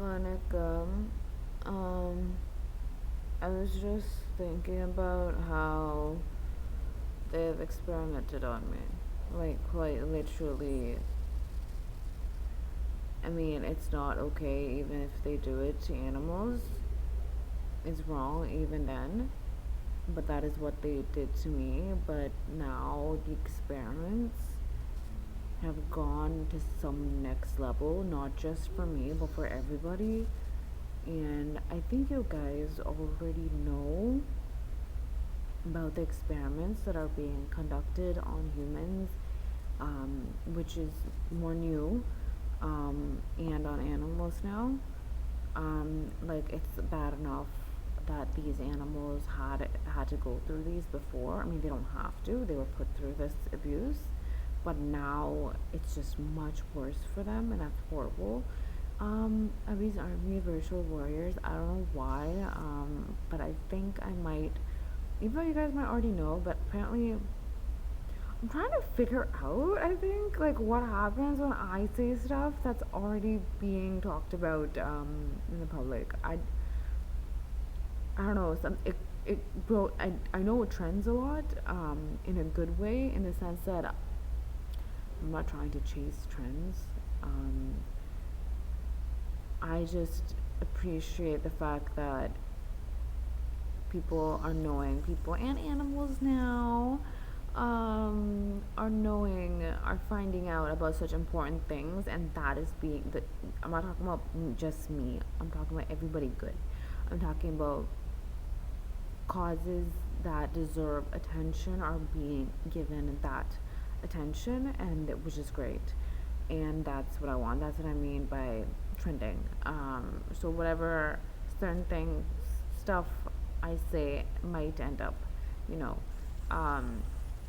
Monica, um, I was just thinking about how they've experimented on me. Like, quite literally. I mean, it's not okay even if they do it to animals. It's wrong even then. But that is what they did to me. But now the experiments have gone to some next level, not just for me, but for everybody. And I think you guys already know about the experiments that are being conducted on humans, which is more new, and on animals now. Like it's bad enough that these animals had to go through these before. I mean, they don't have to. They were put through this abuse, but now it's just much worse for them, and that's horrible. These army virtual warriors. I don't know why, but I think I might. Even though you guys might already know, but apparently I'm trying to figure out, I think, like what happens when I say stuff that's already being talked about in the public. I don't know, bro, I know it trends a lot in a good way, in the sense that I'm not trying to chase trends. Um, I just appreciate the fact that people are knowing, people and animals now are knowing, are finding out about such important things, and that is being the. I'm not talking about just me. I'm talking about everybody good. I'm talking about causes that deserve attention are being given that attention, and which is great. And that's what I want. That's what I mean by trending. So whatever certain things, stuff I say might end up, you know, um,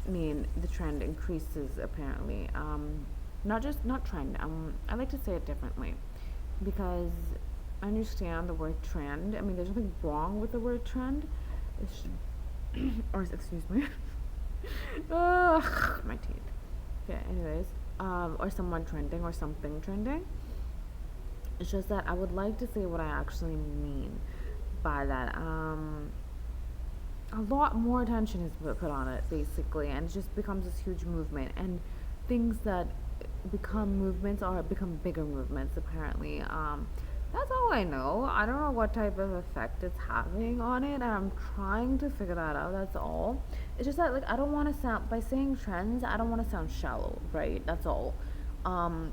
I mean the trend increases apparently. Not trend. I like to say it differently, because I understand the word trend. I mean, there's nothing wrong with the word trend. It's or excuse me. Ugh, my teeth. Okay. Anyways, or someone trending or something trending. It's just that I would like to say what I actually mean by that. A lot more attention is put on it, basically, and it just becomes this huge movement. And things that become movements are become bigger movements, apparently. That's all I know. I don't know what type of effect it's having on it, and I'm trying to figure that out. That's all. It's just that, like, I don't want to sound, by saying trends, I don't want to sound shallow, right? That's all. Um,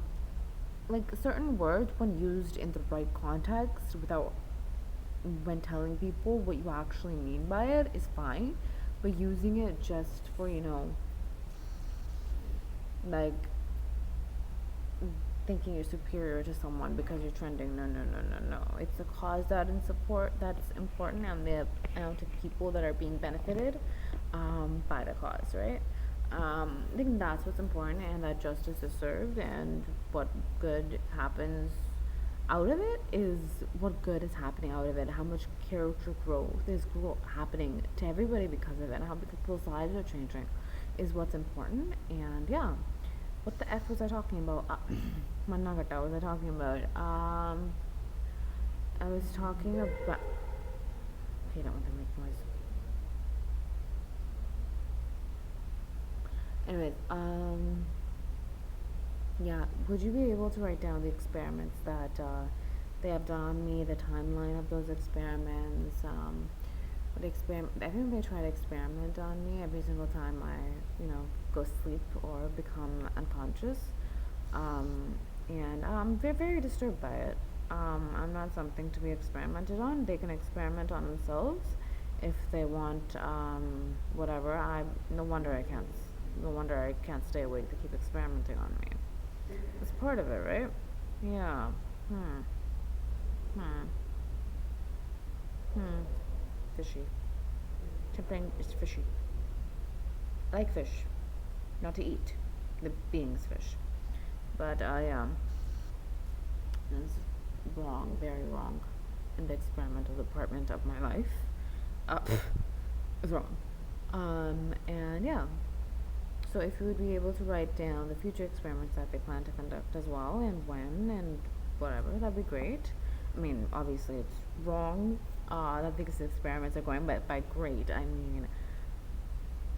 like certain words, when used in the right context, without when telling people what you actually mean by it, is fine, but using it just for, like thinking you're superior to someone because you're trending, no, no, no, no, no. It's a cause that in support that's important, and the amount of people that are being benefited by the cause, right? I think that's what's important, and that justice is served, and what good happens out of it is what good is happening out of it. How much character growth is happening to everybody because of it, and how people's lives are changing is what's important. And yeah, what the f was I talking about? Managata was I talking about? I was talking about. Okay, I don't want to make noise. Anyways, yeah, would you be able to write down the experiments that they have done on me, the timeline of those experiments? I think they try to experiment on me every single time I go sleep or become unconscious. And I'm very, very disturbed by it. I'm not something to be experimented on. They can experiment on themselves if they want, whatever. No wonder I can't. No wonder I can't stay awake to keep experimenting on me. It's part of it, right? Yeah. Hmm. Hmm. Hmm. Fishy. Something is fishy. I like fish, not to eat. The being's fish. But it's wrong, very wrong, in the experimental department of my life. Uh, it's wrong. And yeah. So if you would be able to write down the future experiments that they plan to conduct as well, and when, and whatever, that'd be great. I mean, obviously it's wrong that these experiments are going, but by great, I mean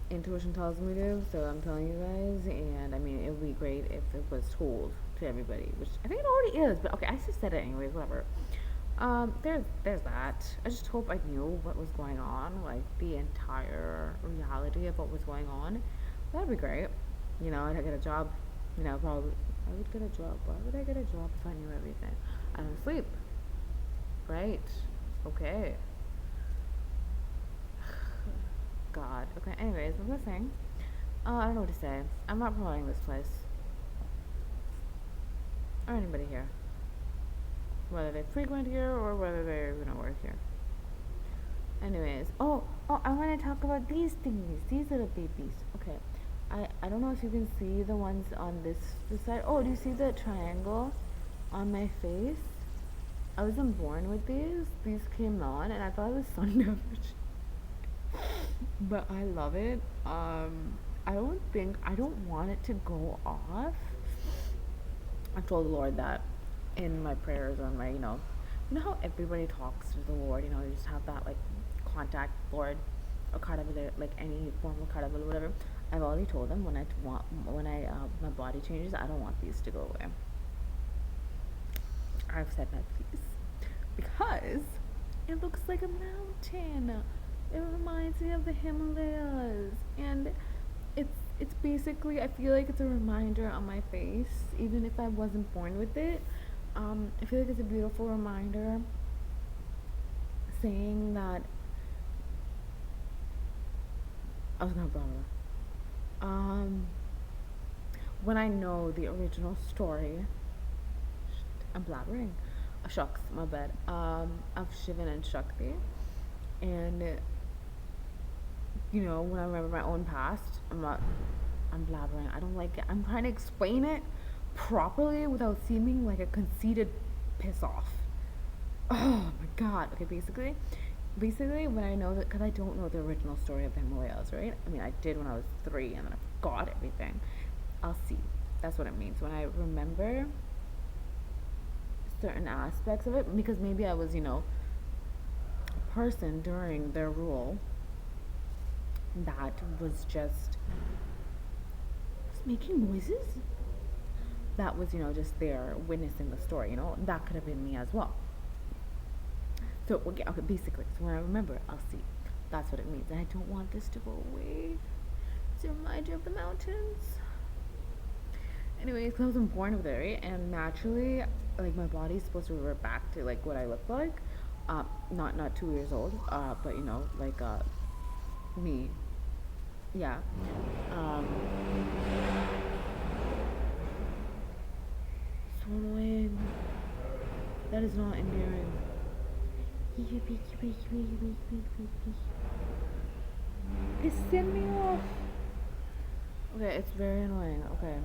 intuition tells me to, so I'm telling you guys. And I mean, it would be great if it was told to everybody, which I think it already is. But okay, I just said it anyways. Whatever. There's that. I just hope I knew what was going on, like the entire reality of what was going on. That'd be great. You know, I'd get a job. You know, probably I would get a job. Why would I get a job if I knew everything? I don't sleep. Right. Okay. God. Okay. Anyways, I'm listening. I don't know what to say. I'm not promoting this place or anybody here, whether they frequent here or whether they're gonna work here. Anyways, I want to talk about these thingies. These are the babies. Okay, I don't know if you can see the ones on this side. Oh, do you see the triangle on my face? I wasn't born with these. These came on, and I thought it was sun damage. But I love it. I don't want it to go off. I told the Lord that in my prayers or my, you know how everybody talks to the Lord, you just have that like contact Lord or Kadabala, like any form of Kadabala, whatever. I've already told them when I my body changes, I don't want these to go away. I've said my piece because it looks like a mountain. It reminds me of the Himalayas, and it's basically, I feel like it's a reminder on my face, even if I wasn't born with it. I feel like it's a beautiful reminder saying that I was gonna blah blah. When I know the original story, I'm blabbering. Shucks, my bad. Of Shivan and Shakti, and when I remember my own past, I'm blabbering. I don't like it. I'm trying to explain it properly without seeming like a conceited piss off. Oh my god. Okay, basically when I know that, because I don't know the original story of the Himalayas, right? I mean, I did when I was 3 and then I forgot everything. I'll see. That's what it means. When I remember certain aspects of it, because maybe I was, a person during their rule that was just making noises. That was, just there witnessing the story, that could have been me as well. So, okay, basically, so when I remember it, I'll see. That's what it means. And I don't want this to go away. It's a reminder of the mountains. Anyways, I wasn't born with it, right? And naturally, like, my body's supposed to revert back to, like, what I look like. Not 2 years old, but, like, me. Yeah. So annoying. That is not endearing. Pissing me off. Okay, it's very annoying. Okay.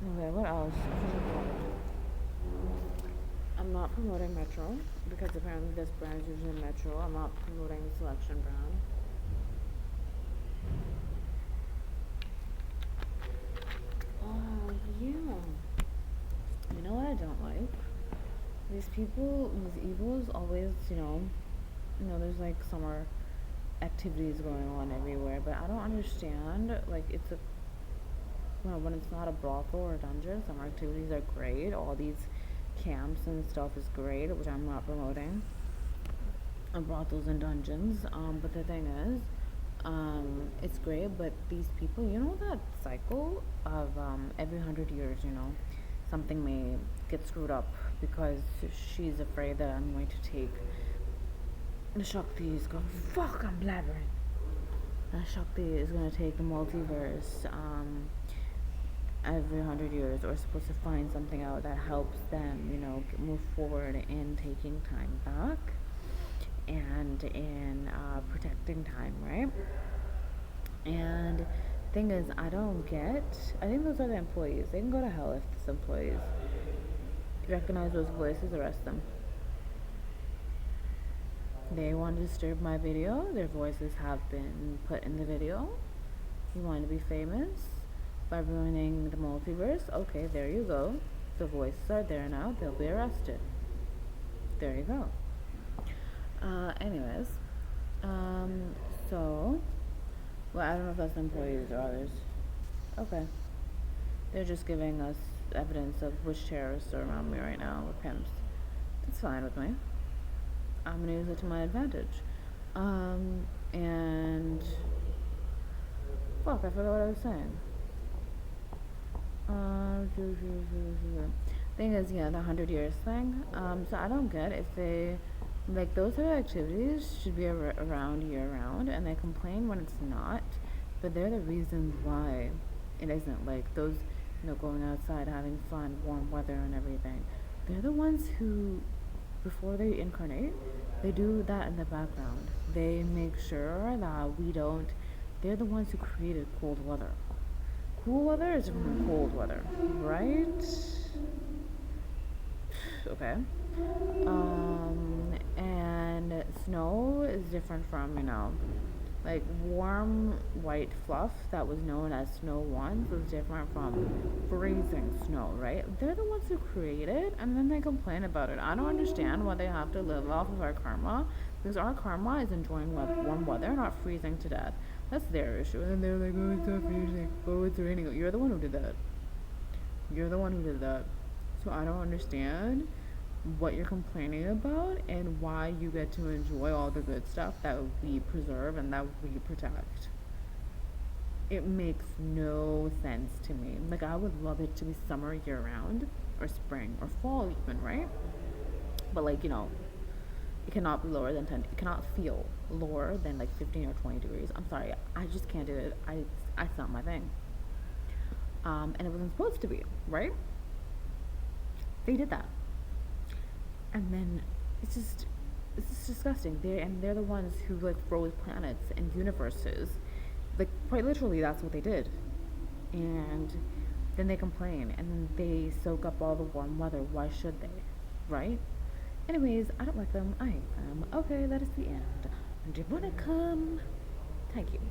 Okay, what else? I'm not promoting Metro because apparently this brand is using Metro. I'm not promoting the Selection brand. Oh, yeah. You know what I don't like? These people, these evils always, there's like summer activities going on everywhere, but I don't understand. Like, when it's not a brothel or a dungeon, summer activities are great. All these camps and stuff is great, which I'm not promoting. Brothels and dungeons. But the thing is, it's great, but these people, that cycle of every 100 years, something may get screwed up because she's afraid that I'm going to take the Shakti is going, fuck, I'm blabbering. The Shakti is going to take the multiverse every 100 years, or supposed to find something out that helps them, move forward in taking time back and in protecting time, right? And thing is, I think those are the employees. They can go to hell if it's employees. Recognize those voices, arrest them. They want to disturb my video. Their voices have been put in the video. You want to be famous. by ruining the multiverse. Okay, there you go. The voices are there now. They'll be arrested. There you go. Anyways, um, so, well, I don't know if that's employees or others. Okay. They're just giving us evidence of which terrorists are around me right now, or pimps. That's fine with me. I'm gonna use it to my advantage. And fuck, I forgot what I was saying. Thing is, yeah, the 100 years thing. So I don't get if they like those sort of activities should be around year round, and they complain when it's not, but they're the reasons why it isn't. Like those, going outside, having fun, warm weather, and everything. They're the ones who, before they incarnate, they do that in the background. They make sure that we don't. They're the ones who created cold weather. Cool weather is different from cold weather, right? Okay. And snow is different from, like warm white fluff that was known as snow once was different from freezing snow, right? They're the ones who create it and then they complain about it. I don't understand why they have to live off of our karma because our karma is enjoying warm weather, not freezing to death. That's their issue. And then they're like, oh, it's not freezing. Oh, it's raining. You're the one who did that. You're the one who did that. So I don't understand what you're complaining about and why you get to enjoy all the good stuff that we preserve and that we protect. It makes no sense to me. Like, I would love it to be summer year round, or spring, or fall even, right? But, like, it cannot be lower than 10. It cannot feel lower than like 15 or 20 degrees. I'm sorry, I just can't do it. It's not my thing. And it wasn't supposed to be, right? They did that. And then it's just disgusting. They're the ones who like froze planets and universes. Like quite literally that's what they did. And then they complain and then they soak up all the warm weather. Why should they? Right? Anyways, I don't like them. I hate them. Okay, that is the end. Do you wanna come? Thank you.